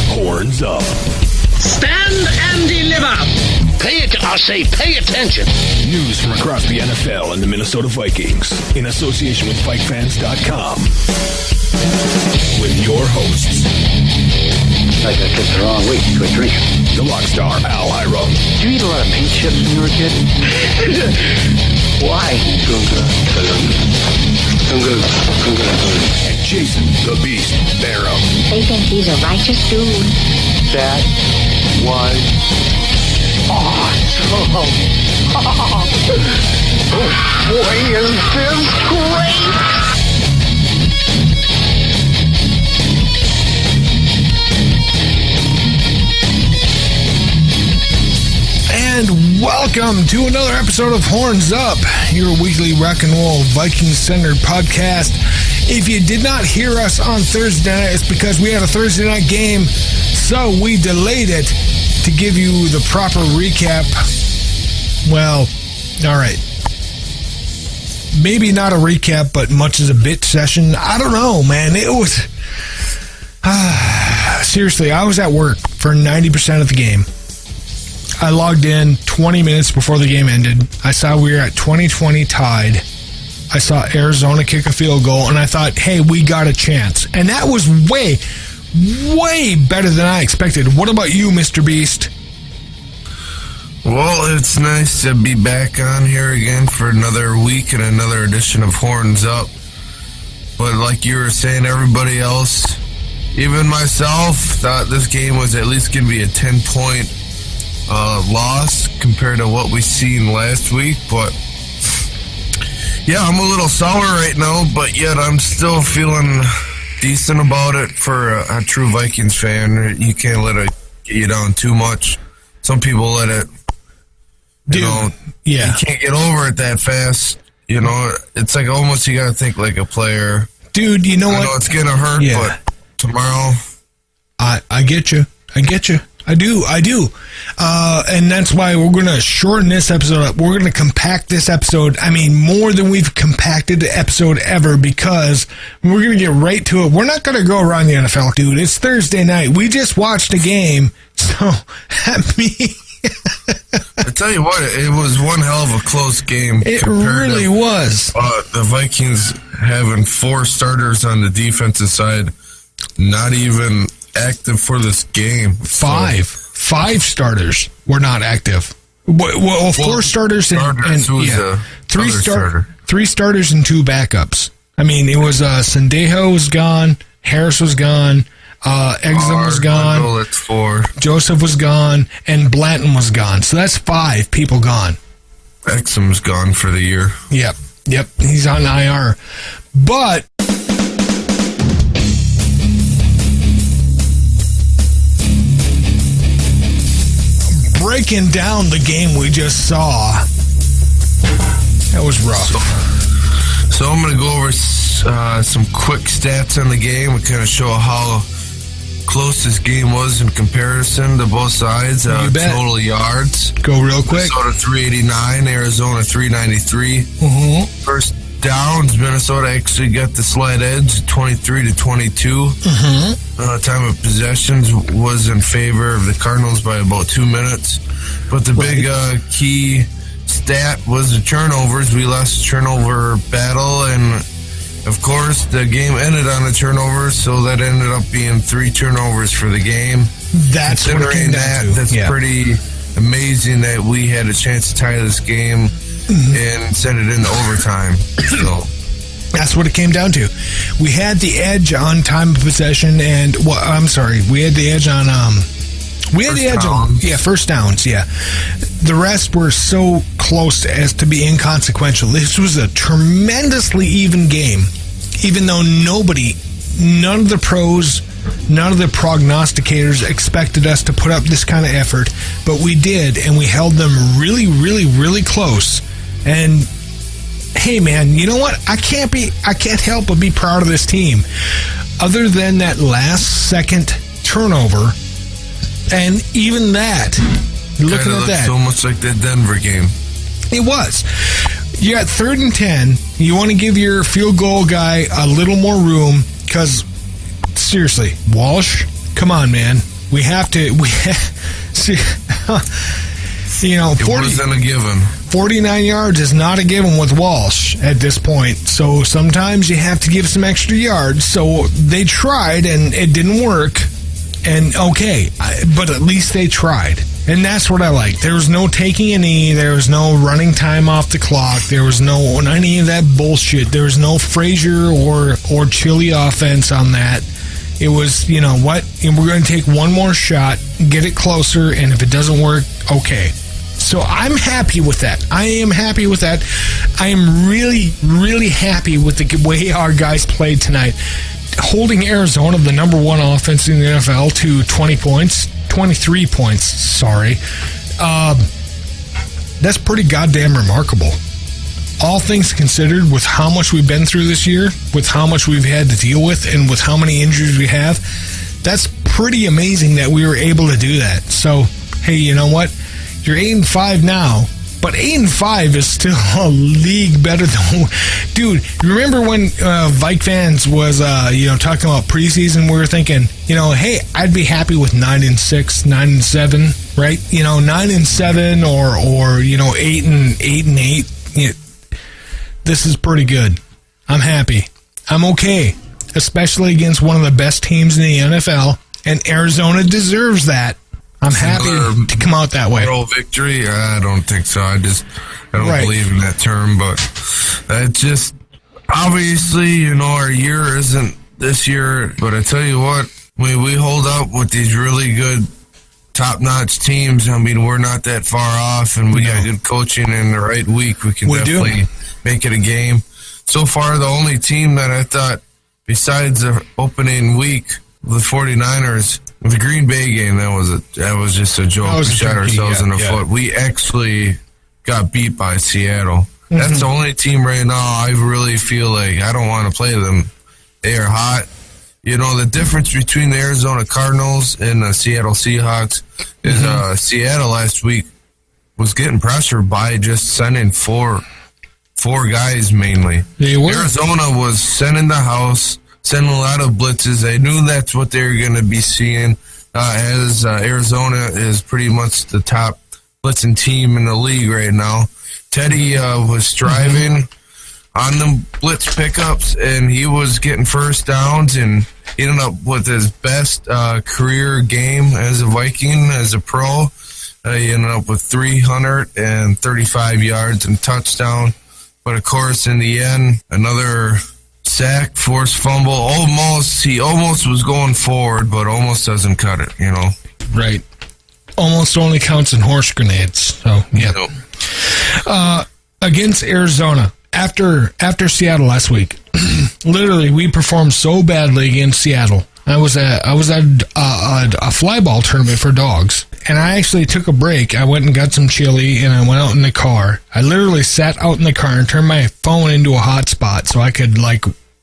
Horns up. Stand and deliver. Pay attention. News from across the NFL and the Minnesota Vikings in association with FightFans.com. With your hosts. Like I picked the wrong week to a drink. The Rockstar Al Hiram. Did you eat a lot of paint chips when you were a kid? Why? And Jason the Beast Barham. They think he's a righteous dude. That was awesome. Oh boy, is this great! And welcome to another episode of Horns Up, your weekly rock and roll Viking-centered podcast. If you did not hear us on Thursday night, it's because we had a Thursday night game, so we delayed it to give you the proper recap. Well, all right. Maybe not a recap, but much as a bit session. I don't know, man. It was... seriously, I was at work for 90% of the game. I logged in 20 minutes before the game ended. I saw we were at 20-20 tied. I saw Arizona kick a field goal, and I thought, hey, we got a chance. And that was way, way better than I expected. What about you, Mr. Beast? Well, it's nice to be back on here again for another week and another edition of Horns Up. But like you were saying, everybody else, even myself, thought this game was at least going to be a 10-point loss compared to what we seen last week. But yeah, I'm a little sour right now, but yet I'm still feeling decent about it for a true Vikings fan. You can't let it get you down too much. Some people let it, you can't get over it that fast. You know, it's like almost you got to think like a player. Dude, you know what? I know it's going to hurt, but tomorrow. I get you. I do. And that's why we're going to shorten this episode up. We're going to compact this episode. I mean, more than we've compacted the episode ever, because we're going to get right to it. We're not going to go around the NFL, dude. It's Thursday night. We just watched a game. So, I tell you what, it was one hell of a close game. It really was. The Vikings having 4 starters on the defensive side, not even active for this game. Five starters were not active. Well, 4 starters and 3 starters and 2 backups. I mean, it was Sendejo was gone, Harris was gone, Exum was gone, that's 4. Joseph was gone, and Blanton was gone. So that's 5 people gone. Exum's gone for the year. Yep. He's on IR. But breaking down the game we just saw, that was rough. So I'm going to go over some quick stats on the game and kind of show how close this game was in comparison to both sides. Total yards. Go real quick. Minnesota 389, Arizona 393. First downs, Minnesota actually got the slight edge, 23-22. Time of possessions was in favor of the Cardinals by about 2 minutes. But the big key stat was the turnovers. We lost the turnover battle, and of course the game ended on a turnover, so that ended up being 3 turnovers for the game. That's what it came down to. That's pretty amazing that we had a chance to tie this game and send it into overtime. So that's what it came down to. We had the edge on time of possession, and we had the edge on first downs. The rest were so close as to be inconsequential. This was a tremendously even game, even though none of the pros, none of the prognosticators expected us to put up this kind of effort, but we did, and we held them really, really, really close. And hey, man, you know what? I can't help but be proud of this team. Other than that last second turnover, and even that, looking at that, so much like that Denver game. It was. You're at 3rd and 10. You want to give your field goal guy a little more room. Because, seriously, Walsh, come on, man. We have to... see, 40, it wasn't a given. 49 yards is not a given with Walsh at this point. So sometimes you have to give some extra yards. So they tried, and it didn't work. And okay, but at least they tried. And that's what I like. There was no taking a knee. There was no running time off the clock. There was no any of that bullshit. There was no Frazier or Chili offense on that. It was, you know what, and we're going to take one more shot, get it closer, and if it doesn't work, okay. So I'm happy with that. I am happy with that. I am really, really happy with the way our guys played tonight. Holding Arizona, the number one offense in the NFL, to 23 points, sorry. That's pretty goddamn remarkable. All things considered, with how much we've been through this year, with how much we've had to deal with, and with how many injuries we have, that's pretty amazing that we were able to do that. So, hey, you know what? You're 8-5 now, but 8-5 is still a league better than... Dude, remember when Vike fans was talking about preseason? We were thinking, hey, I'd be happy with 9-6, 9-7, right? 9-7 or 8-8. This is pretty good. I'm happy. I'm okay, especially against one of the best teams in the NFL, and Arizona deserves that. I'm happy to come out that way. Moral victory? I don't think so. I don't believe in that term, but that just obviously, our year isn't this year. But I tell you what, we hold up with these really good, top-notch teams. I mean, we're not that far off, and we got good coaching in the right week. We can definitely make it a game. So far, the only team that I thought, besides the opening week, the 49ers. The Green Bay game, that was just a joke. We shot ourselves in the foot. We actually got beat by Seattle. Mm-hmm. That's the only team right now I really feel like I don't want to play them. They are hot. The difference between the Arizona Cardinals and the Seattle Seahawks is Seattle last week was getting pressured by just sending four guys mainly. They were. Arizona was sending the house, sending a lot of blitzes. They knew that's what they were going to be seeing, as Arizona is pretty much the top blitzing team in the league right now. Teddy was striving on the blitz pickups, and he was getting first downs, and he ended up with his best career game as a Viking, as a pro. He ended up with 335 yards and touchdown. But, of course, in the end, another sack, forced fumble. He almost was going forward, but almost doesn't cut it, Right. Almost only counts in horse grenades. So, yeah. Against Arizona, after Seattle last week, literally, we performed so badly against Seattle. I was at a fly ball tournament for dogs, and I actually took a break. I went and got some chili, and I went out in the car. I literally sat out in the car and turned my phone into a hotspot so I could,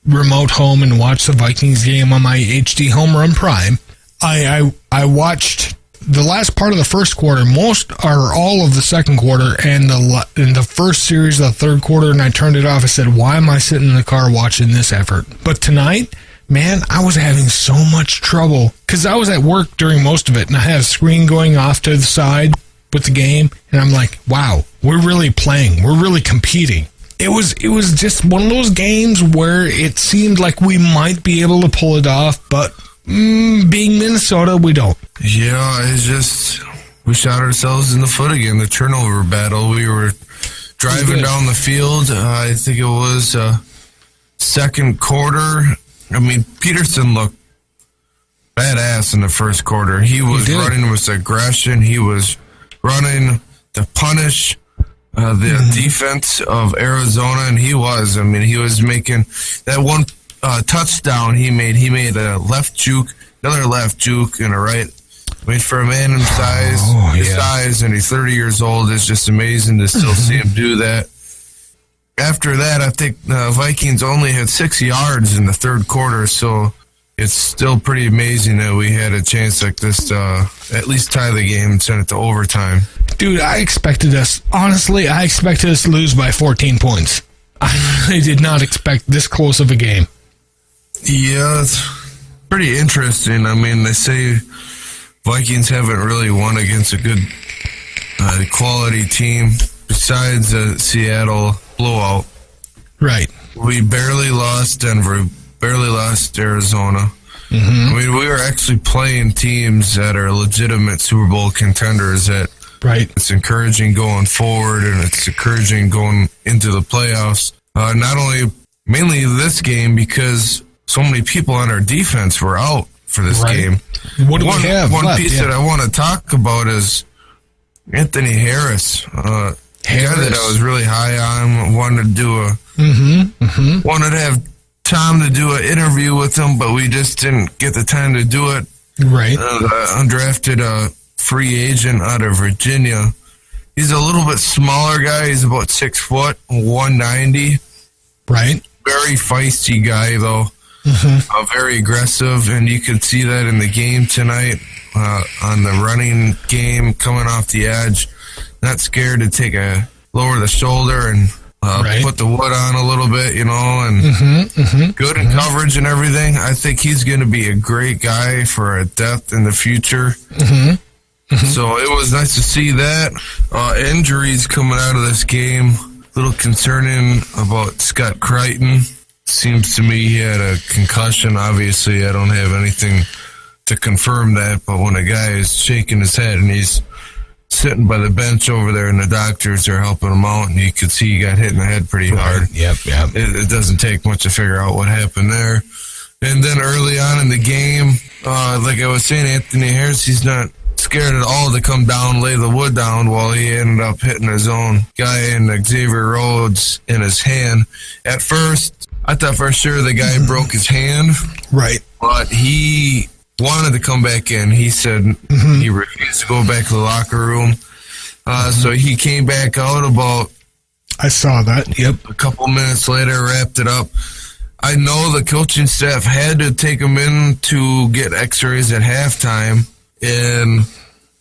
remote home and watch the Vikings game on my HD Home Run Prime. I watched the last part of the first quarter, most or all of the second quarter, and in the first series of the third quarter, and I turned it off. I said, why am I sitting in the car watching this effort? But tonight, man, I was having so much trouble because I was at work during most of it, and I had a screen going off to the side with the game, and I'm like, wow, we're really playing. We're really competing. It was just one of those games where it seemed like we might be able to pull it off, but being Minnesota, we don't. Yeah, it's just we shot ourselves in the foot again. The turnover battle. We were driving down the field. I think it was second quarter. I mean, Peterson looked badass in the first quarter. He was running with aggression. He was running to punish the defense of Arizona, and he was making that one touchdown he made. He made a left juke, another left juke, and a right. I mean, for a man his size, and he's 30 years old, it's just amazing to still see him do that. After that, I think the Vikings only had 6 yards in the third quarter, so it's still pretty amazing that we had a chance like this to at least tie the game and send it to overtime. Dude, I expected us to lose by 14 points. I really did not expect this close of a game. Yeah, it's pretty interesting. I mean, they say Vikings haven't really won against a good quality team besides the Seattle blowout. Right. We barely lost Denver, barely lost Arizona. I mean, we were actually playing teams that are legitimate Super Bowl contenders. That Right. it's encouraging going forward, and it's encouraging going into the playoffs. Not only, mainly this game, because so many people on our defense were out for this game. What do we have One left? piece that I want to talk about is Anthony Harris. A guy that I was really high on. Wanted to do wanted to have time to do an interview with him, but we just didn't get the time to do it. Right. Undrafted free agent out of Virginia. He's a little bit smaller guy. He's about 6 foot, 190. Right. Very feisty guy, though. Very aggressive, and you could see that in the game tonight on the running game, coming off the edge. Not scared to lower the shoulder and put the wood on a little bit, and good in coverage and everything. I think he's going to be a great guy for a depth in the future. So it was nice to see that. Injuries coming out of this game. A little concerning about Scott Crichton. Seems to me he had a concussion. Obviously, I don't have anything to confirm that, but when a guy is shaking his head and he's sitting by the bench over there and the doctors are helping him out, and you could see he got hit in the head pretty hard. Yep. It doesn't take much to figure out what happened there. And then early on in the game, like I was saying, Anthony Harris, he's not scared at all to come down, lay the wood down, while he ended up hitting his own guy in Xavier Rhodes in his hand. At first, I thought for sure the guy broke his hand. Right. But he wanted to come back in. He said he refused to go back to the locker room. So he came back out about... I saw that. Yep. A couple minutes later, wrapped it up. I know the coaching staff had to take him in to get x-rays at halftime, and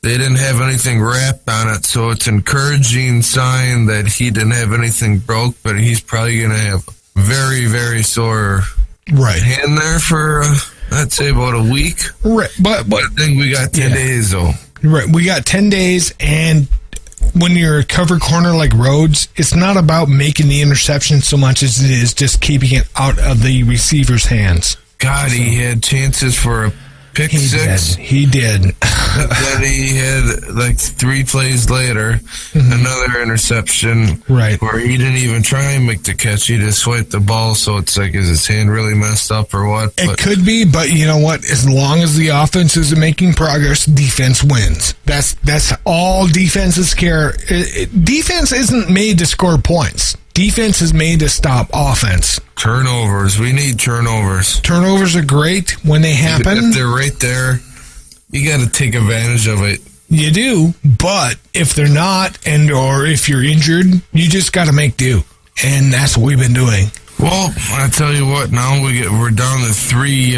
they didn't have anything wrapped on it, so it's an encouraging sign that he didn't have anything broke, but he's probably going to have a very, very sore hand there for, I'd say, about a week. Right, but I think we got 10 days, though. Right, we got 10 days, and when you're a cover corner like Rhodes, it's not about making the interception so much as it is just keeping it out of the receiver's hands. God, he had chances for a pick six. He did. Then he had, like, 3 plays later, another interception. Right. Where he didn't even try and make the catch. He just swiped the ball, so it's like, is his hand really messed up or what? It could be, but you know what? As long as the offense is making progress, defense wins. That's all defenses care. Defense isn't made to score points. Defense is made to stop offense. Turnovers. We need turnovers. Turnovers are great when they happen. If they're right there, you got to take advantage of it. You do, but if they're not, or if you're injured, you just got to make do. And that's what we've been doing. Well, I tell you what, now we're down to 3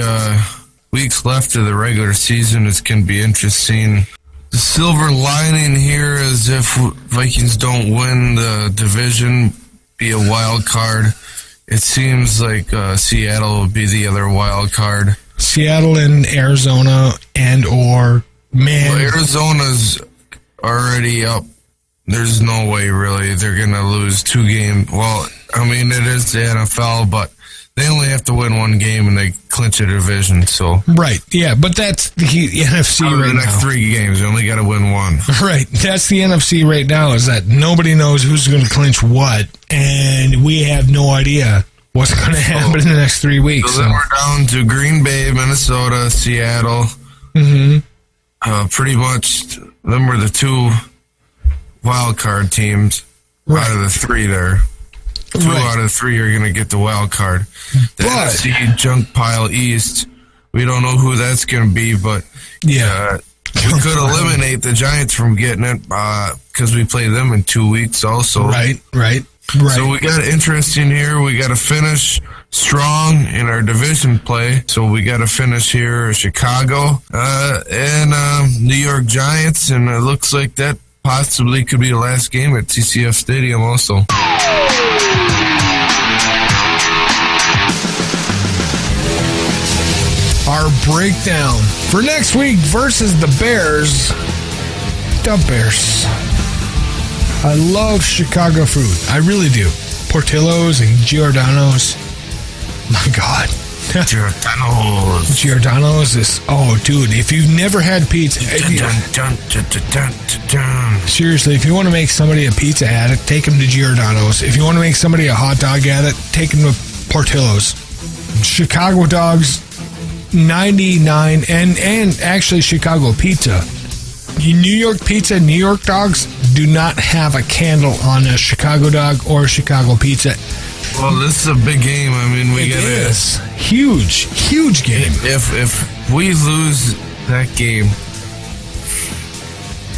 weeks left of the regular season. It's going to be interesting. The silver lining here is if Vikings don't win the division, be a wild card. It seems like Seattle will be the other wild card. Seattle and Arizona Well, Arizona's already up. There's no way, really, they're going to lose 2 games. Well, I mean, it is the NFL, but they only have to win 1 game and they clinch a division, so... Right, yeah, but that's the NFC right now. The next 3 games, you only got to win 1. Right, that's the NFC right now, is that nobody knows who's going to clinch what, and we have no idea what's going to happen in the next 3 weeks. So then we're down to Green Bay, Minnesota, Seattle. Pretty much, them were the 2 wild card teams out of the 3 there. 2 out of 3 are going to get the wild card. The NFC junk pile East, we don't know who that's going to be, but we could eliminate the Giants from getting it because we play them in 2 weeks also. Right. So we got interesting here. We got to finish strong in our division play. So we got to finish here Chicago and New York Giants, and it looks like that possibly could be the last game at TCF Stadium also. our breakdown for next week versus the Bears. The Bears. I love Chicago food. I really do. Portillo's and Giordano's. My God. Giordano's is, oh, dude, if you've never had pizza, seriously, if you want to make somebody a pizza addict, take them to Giordano's. If you want to make somebody a hot dog addict, take them to Portillo's. Chicago dogs, 99, and actually Chicago pizza. New York pizza, New York dogs do not have a candle on a Chicago dog or a Chicago pizza. Well, this is a big game. I mean, we got this huge game. If we lose that game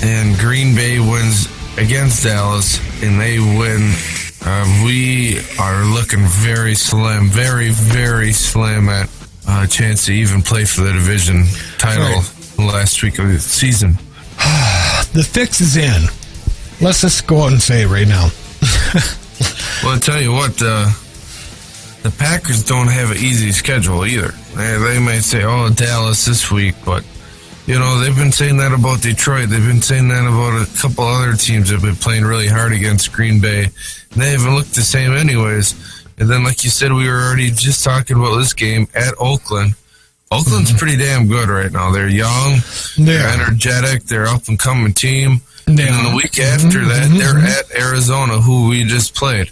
and Green Bay wins against Dallas and they win, we are looking very slim, very, very slim at a chance to even play for the division title last week of the season. The fix is in. Let's just go out and say it right now. Well, I'll tell you what, the Packers don't have an easy schedule either. They might say, oh, Dallas this week, but, you know, they've been saying that about Detroit. They've been saying that about a couple other teams that have been playing really hard against Green Bay. And they haven't looked the same anyways. And then, like you said, we were already just talking about this game at Oakland. Oakland's pretty damn good right now. They're young, they're energetic, they're up-and-coming team. And then the week after that, they're at Arizona, who we just played.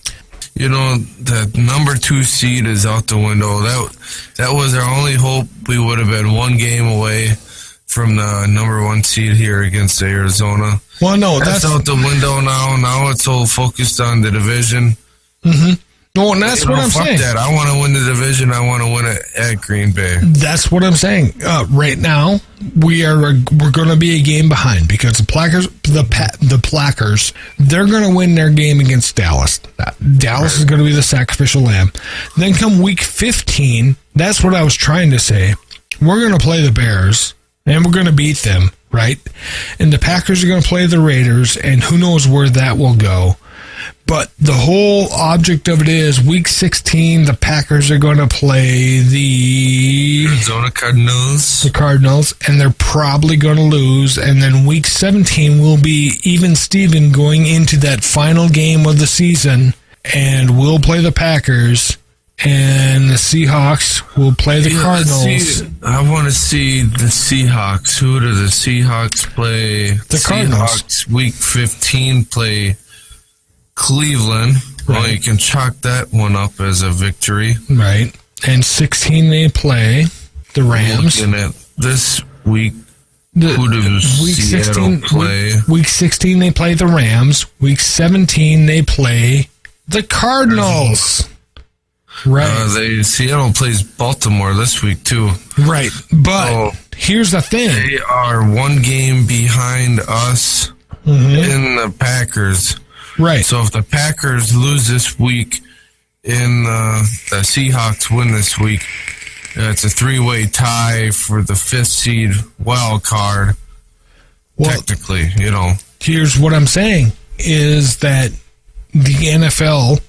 You know, the number 2 seed is out the window. That was our only hope. We would have been one game away from the number 1 seed here against Arizona. Well, no, that's out the window now. Now it's all focused on the division. No, and that's what I'm saying. That. I want to win the division. I want to win it at Green Bay. That's what I'm saying. Right now, we're going to be a game behind because the Plackers, they're going to win their game against Dallas. Dallas is going to be the sacrificial lamb. Then come week 15, that's what I was trying to say. We're going to play the Bears, and we're going to beat them, right? And the Packers are going to play the Raiders, and who knows where that will go. But the whole object of it is week 16, the Packers are going to play the Arizona Cardinals. The Cardinals, and they're probably going to lose. And then week 17 will be even Steven going into that final game of the season, and we'll play the Packers, and the Seahawks will play the Cardinals. I want to see the Seahawks. Who do the Seahawks play? The Cardinals. Seahawks, week 15, play Cleveland. Right. Well, you can chalk that one up as a victory. Right. And 16, they play the Rams. Looking at this week, who does week Seattle 16 play? Week 16, they play the Rams. Week 17, they play the Cardinals. Right. Seattle plays Baltimore this week, too. Right. But here's the thing. They are one game behind us in the Packers. Right. So if the Packers lose this week and the Seahawks win this week, it's a 3-way tie for the 5th seed wild card. Well, technically, you know. Here's what I'm saying is that the NFL,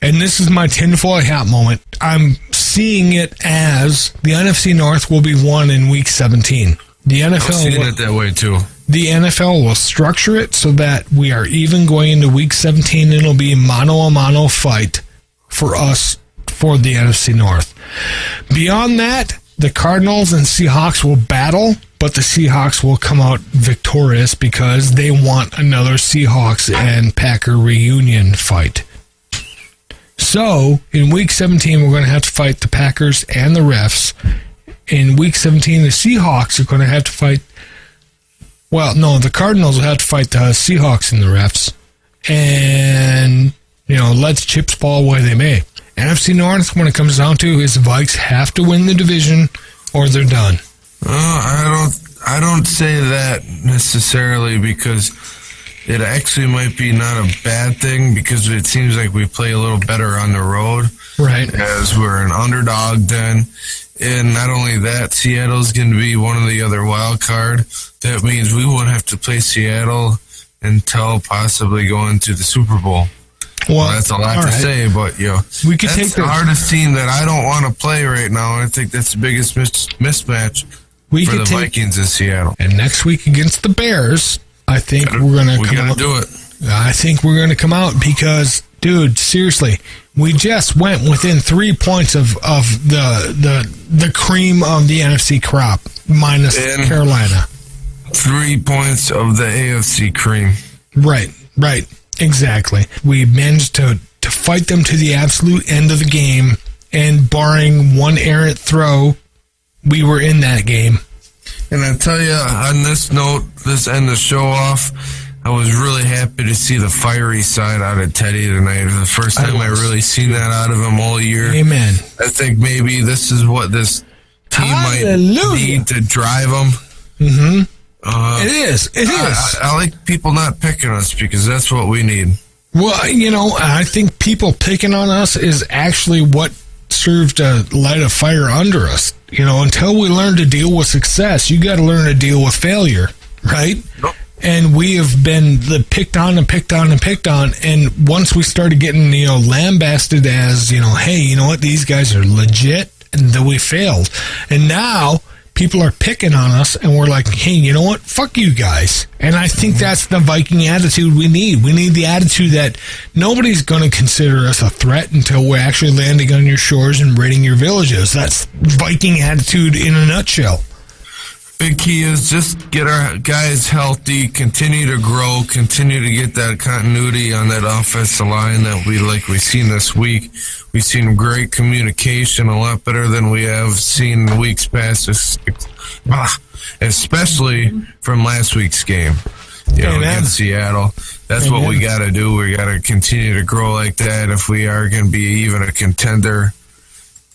and this is my tinfoil hat moment, I'm seeing it as the NFC North will be won in week 17. The NFL I'm seeing it that way too. The NFL will structure it so that we are even going into week 17 and it'll be a mano-a-mano fight for us for the NFC North. Beyond that, the Cardinals and Seahawks will battle, but the Seahawks will come out victorious because they want another Seahawks and Packer reunion fight. So, in week 17, we're going to have to fight the Packers and the refs. In week 17, the Seahawks are going to have to fight... Well, no, the Cardinals will have to fight the Seahawks and the refs. And, you know, let chips fall where they may. NFC North, when it comes down to, is the Vikes have to win the division or they're done. I don't say that necessarily because it actually might be not a bad thing because it seems like we play a little better on the road. Right. As we're an underdog then. And not only that, Seattle's going to be one of the other wild card. That means we won't have to play Seattle until possibly going to the Super Bowl. Well, that's a lot to say, but we could that's take the hardest team that I don't want to play right now. I think that's the biggest mismatch for the Vikings in Seattle. And next week against the Bears, I think we're going to come out. Do it. I think we're going to come out because, dude, seriously, we just went within 3 points of the cream of the NFC crop, minus Carolina. 3 points of the AFC cream. Right. Exactly. We managed to fight them to the absolute end of the game, and barring one errant throw, we were in that game. And I tell you, on this note, this end the show off, I was really happy to see the fiery side out of Teddy tonight. It was the first time I really seen that out of him all year. Amen. I think maybe this is what this team might need to drive them. Mm-hmm. It is. I like people not picking us because that's what we need. Well, I think people picking on us is actually what served to light a fire under us. Until we learn to deal with success, you got to learn to deal with failure, right? Nope. And we have been picked on. And once we started getting, lambasted as, hey, you know what? These guys are legit, and then we failed. And now people are picking on us, and we're like, hey, you know what? Fuck you guys. And I think that's the Viking attitude we need. We need the attitude that nobody's going to consider us a threat until we're actually landing on your shores and raiding your villages. That's Viking attitude in a nutshell. Big key is just get our guys healthy, continue to grow, continue to get that continuity on that offensive line that we've seen this week. We've seen great communication, a lot better than we have seen in weeks past, especially from last week's game, against Seattle. That's what we got to do. We got to continue to grow like that if we are going to be even a contender.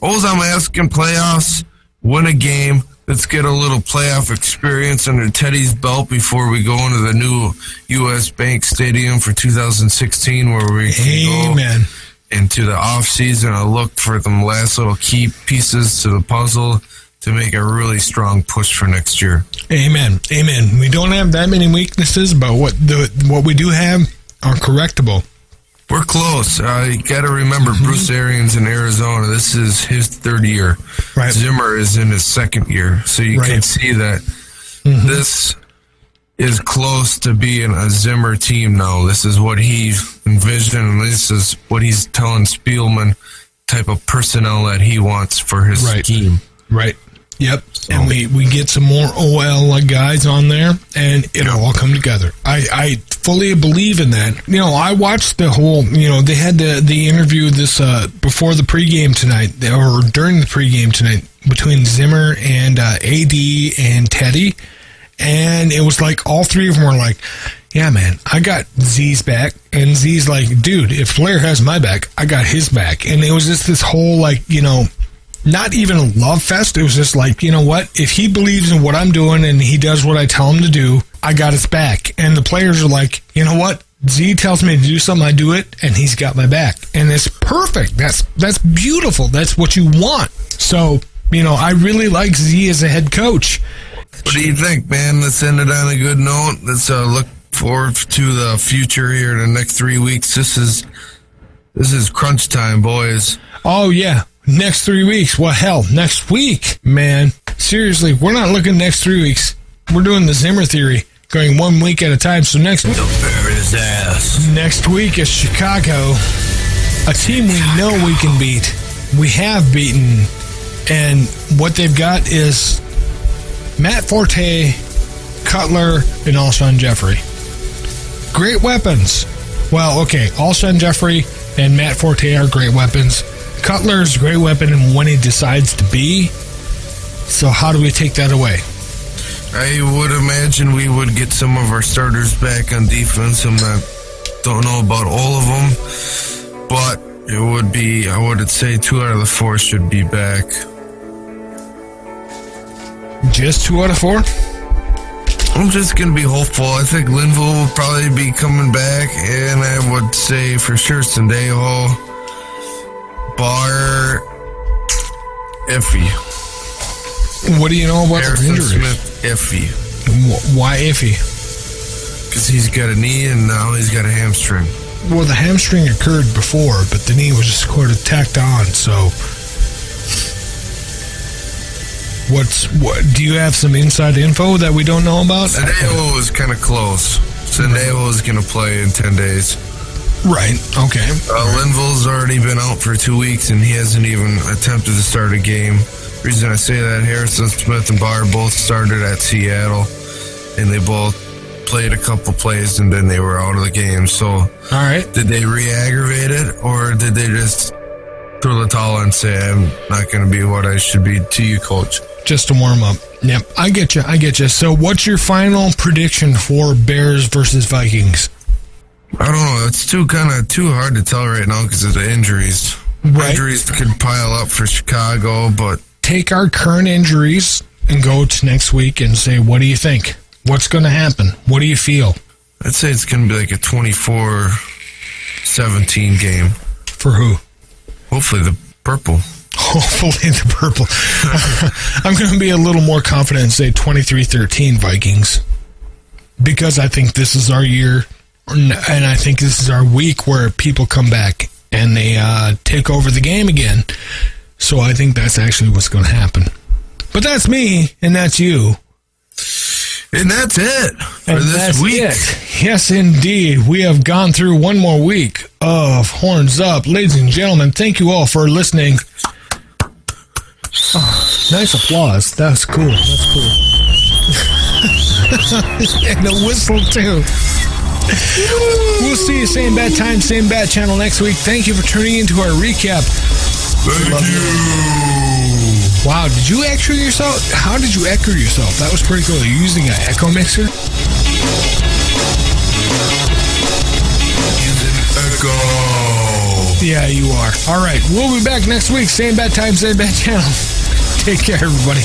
All I'm asking, playoffs, win a game. Let's get a little playoff experience under Teddy's belt before we go into the new U.S. Bank Stadium for 2016, where we can go into the offseason and look for them last little key pieces to the puzzle to make a really strong push for next year. Amen. We don't have that many weaknesses, but what we do have are correctable. We're close. You got to remember, Bruce Arians in Arizona, this is his third year. Right. Zimmer is in his second year. So you can see that this is close to being a Zimmer team now. This is what he envisioned, and this is what he's telling Spielman type of personnel that he wants for his team. Right. Yep. So. And we get some more OL guys on there, and it'll all come together. I fully believe in that. I watched the whole, they had the interview this before the pregame tonight, or during the pregame tonight, between Zimmer and AD and Teddy, and it was like all three of them were like, yeah, man, I got Z's back, and Z's like, dude, if Flair has my back, I got his back. And it was just this whole not even a love fest. It was just like, you know what? If he believes in what I'm doing and he does what I tell him to do, I got his back. And the players are like, you know what? Z tells me to do something, I do it, and he's got my back. And it's perfect. That's beautiful. That's what you want. So, I really like Z as a head coach. What do you think, man? Let's end it on a good note. Let's look forward to the future here in the next 3 weeks. This is crunch time, boys. Oh, yeah. Next 3 weeks. Well, hell, next week, man. Seriously, we're not looking next 3 weeks. We're doing the Zimmer theory, going 1 week at a time. So next week, his ass. Next week is Chicago, a team we know we can beat. We have beaten, and what they've got is Matt Forte, Cutler, and Alshon Jeffrey. Great weapons. Well, okay, Alshon Jeffrey and Matt Forte are great weapons. Cutler's a great weapon when he decides to be. So how do we take that away? I would imagine we would get some of our starters back on defense. Don't know about all of them, but it would be, I would say 2 out of the 4 should be back. Just 2 out of 4? I'm just going to be hopeful. I think Linville will probably be coming back, and I would say for sure Sendejo. Bar iffy. What do you know about Harrison the injuries? Smith iffy. Why iffy? Because he's got a knee and now he's got a hamstring. Well, the hamstring occurred before, but the knee was just sort of tacked on. So, what do you have some inside info that we don't know about? Sendejo was kind of close. Sendejo is going to play in 10 days. Right. Okay. Linville's already been out for 2 weeks, and he hasn't even attempted to start a game. The reason I say that, Harrison Smith and Bauer both started at Seattle, and they both played a couple plays, and then they were out of the game. So, all right. Did they re-aggravate it, or did they just throw the towel and say, I'm not going to be what I should be to you, coach? Just to warm up. Yep, I get you. So what's your final prediction for Bears versus Vikings? I don't know. It's too hard to tell right now because of the injuries. Right. Injuries could pile up for Chicago, but... Take our current injuries and go to next week and say, what do you think? What's going to happen? What do you feel? I'd say it's going to be like a 24-17 game. For who? Hopefully the purple. Hopefully the purple. I'm going to be a little more confident and say 23-13 Vikings. Because I think this is our year, and I think this is our week where people come back and they take over the game again. So I think that's actually what's going to happen. But that's me, and that's you. And that's it for this week. Yes, indeed. We have gone through one more week of Horns Up. Ladies and gentlemen, thank you all for listening. Oh, nice applause. That's cool. And a whistle, too. We'll see you same bad time, same bad channel next week. Thank you for tuning into our recap. Thank you. Wow, did you echo yourself? How did you echo yourself? That was pretty cool. Are you using an echo mixer? Echo. Yeah, you are. All right, we'll be back next week. Same bad time, same bad channel. Take care, everybody.